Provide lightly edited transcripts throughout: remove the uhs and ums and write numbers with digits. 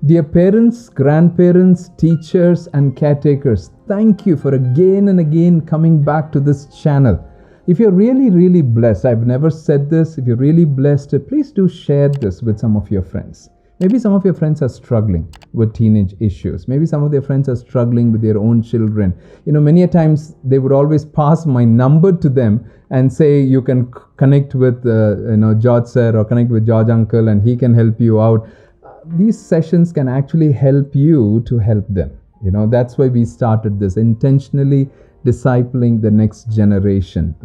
Dear parents, grandparents, teachers, and caretakers, thank you for again and again coming back to this channel. If you're really blessed, I've never said this, if you're really blessed, please do share this with some of your friends. Maybe some of your friends are struggling with teenage issues. Maybe some of their friends are struggling with their own children. Many a times they would always pass my number to them and say, you can connect with George sir or connect with George uncle and he can help you out. These sessions can actually help you to help them. That's why we started this, intentionally discipling the next generation.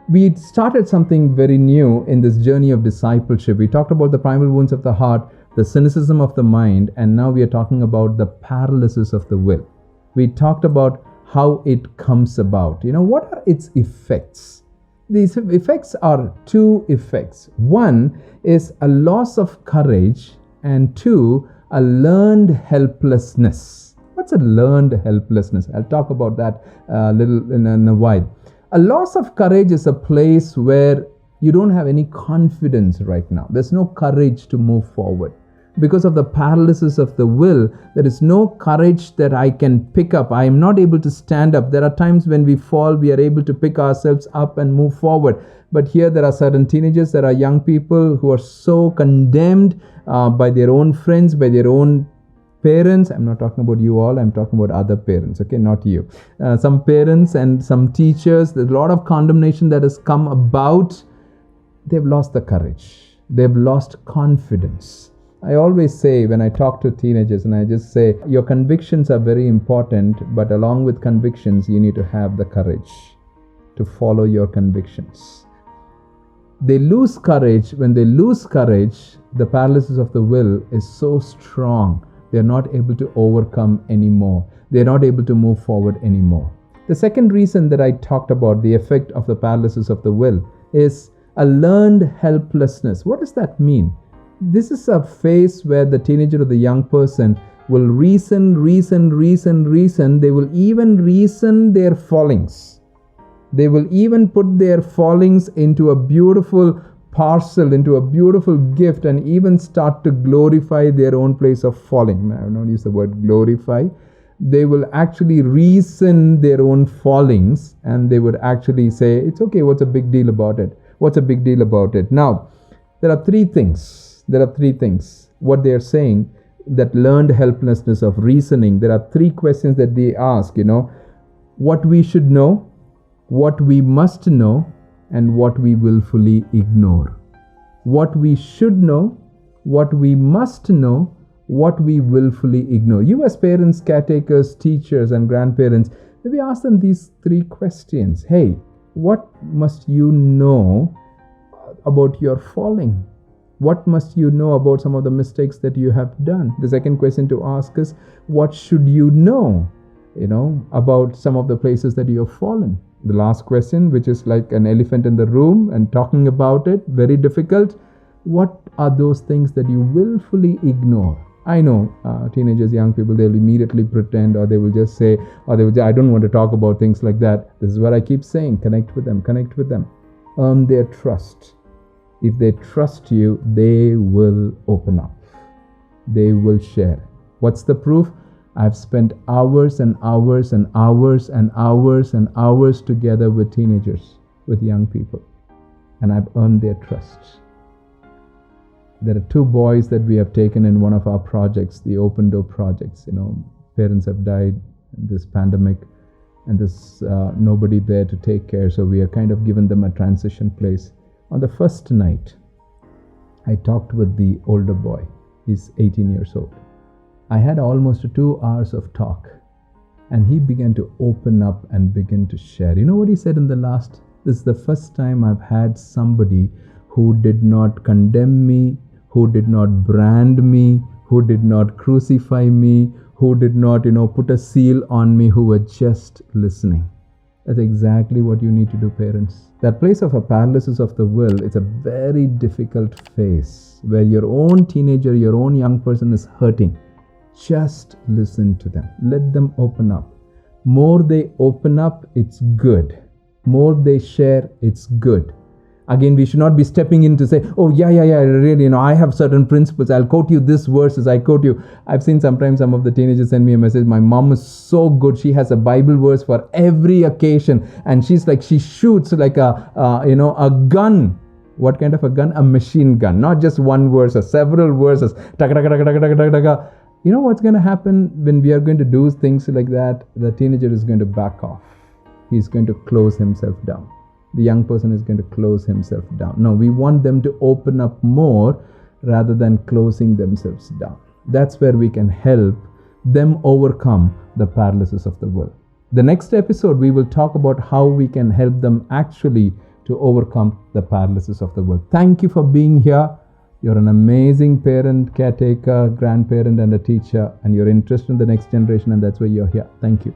We started something very new in this journey of discipleship. We talked about the primal wounds of the heart, the cynicism of the mind, and now we are talking about the paralysis of the will. We talked about how it comes about. What are its effects? These effects are two effects. One is a loss of courage, and two, a learned helplessness. What's a learned helplessness? I'll talk about that a little in a while. A loss of courage is a place where you don't have any confidence right now. There's no courage to move forward. Because of the paralysis of the will, there is no courage that I can pick up. I am not able to stand up. There are times when we fall, we are able to pick ourselves up and move forward. But here there are certain teenagers, there are young people who are so condemned by their own friends, by their own parents. I'm not talking about you all, I'm talking about other parents, okay, not you. Some parents and some teachers, there's a lot of condemnation that has come about. They've lost the courage. They've lost confidence. I always say when I talk to teenagers, and I just say, your convictions are very important, but along with convictions, you need to have the courage to follow your convictions. They lose courage. When they lose courage, the paralysis of the will is so strong. They're not able to overcome anymore. They're not able to move forward anymore. The second reason that I talked about the effect of the paralysis of the will is a learned helplessness. What does that mean? This is a phase where the teenager or the young person will reason. They will even reason their fallings. They will even put their fallings into a beautiful parcel, into a beautiful gift, and even start to glorify their own place of falling. I will not use the word glorify. They will actually reason their own fallings, and they would actually say, it's okay, what's a big deal about it? What's a big deal about it? Now, there are three things. What they are saying, that learned helplessness of reasoning, there are three questions that they ask, what we should know, what we must know, and what we willfully ignore. What we should know, what we must know, what we willfully ignore. You as parents, caretakers, teachers, and grandparents, maybe ask them these three questions. Hey, what must you know about your falling? What must you know about some of the mistakes that you have done? The second question to ask is, what should you know, about some of the places that you have fallen? The last question, which is like an elephant in the room and talking about it, very difficult. What are those things that you willfully ignore? I know teenagers, young people, they'll immediately pretend, or they will just say, I don't want to talk about things like that. This is what I keep saying. Connect with them. Earn their trust. If they trust you, they will open up. They will share. What's the proof? I've spent hours and hours together with teenagers, with young people, and I've earned their trust. There are two boys that we have taken in one of our projects, the Open Door projects. Parents have died in this pandemic, and there's nobody there to take care, so we have kind of given them a transition place. On the first night, I talked with the older boy. He's 18 years old. I had almost 2 hours of talk, and he began to open up and begin to share. You know what he said in the last? This is the first time I've had somebody who did not condemn me, who did not brand me, who did not crucify me, who did not, put a seal on me, who were just listening. That's exactly what you need to do, parents. That place of a paralysis of the will, it's a very difficult phase where your own teenager, your own young person is hurting. Just listen to them. Let them open up. More they open up, it's good. More they share, it's good. Again, we should not be stepping in to say, oh, yeah, really, I have certain principles. I'll quote you this verses. I've seen sometimes some of the teenagers send me a message. My mom is so good. She has a Bible verse for every occasion. And she shoots like a gun. What kind of a gun? A machine gun. Not just one verse, several verses. You know what's going to happen when we are going to do things like that? The teenager is going to back off. He's going to close himself down. The young person is going to close himself down. No, we want them to open up more rather than closing themselves down. That's where we can help them overcome the paralysis of the world. The next episode, we will talk about how we can help them actually to overcome the paralysis of the world. Thank you for being here. You're an amazing parent, caretaker, grandparent, and a teacher, and you're interested in the next generation, and that's why you're here. Thank you.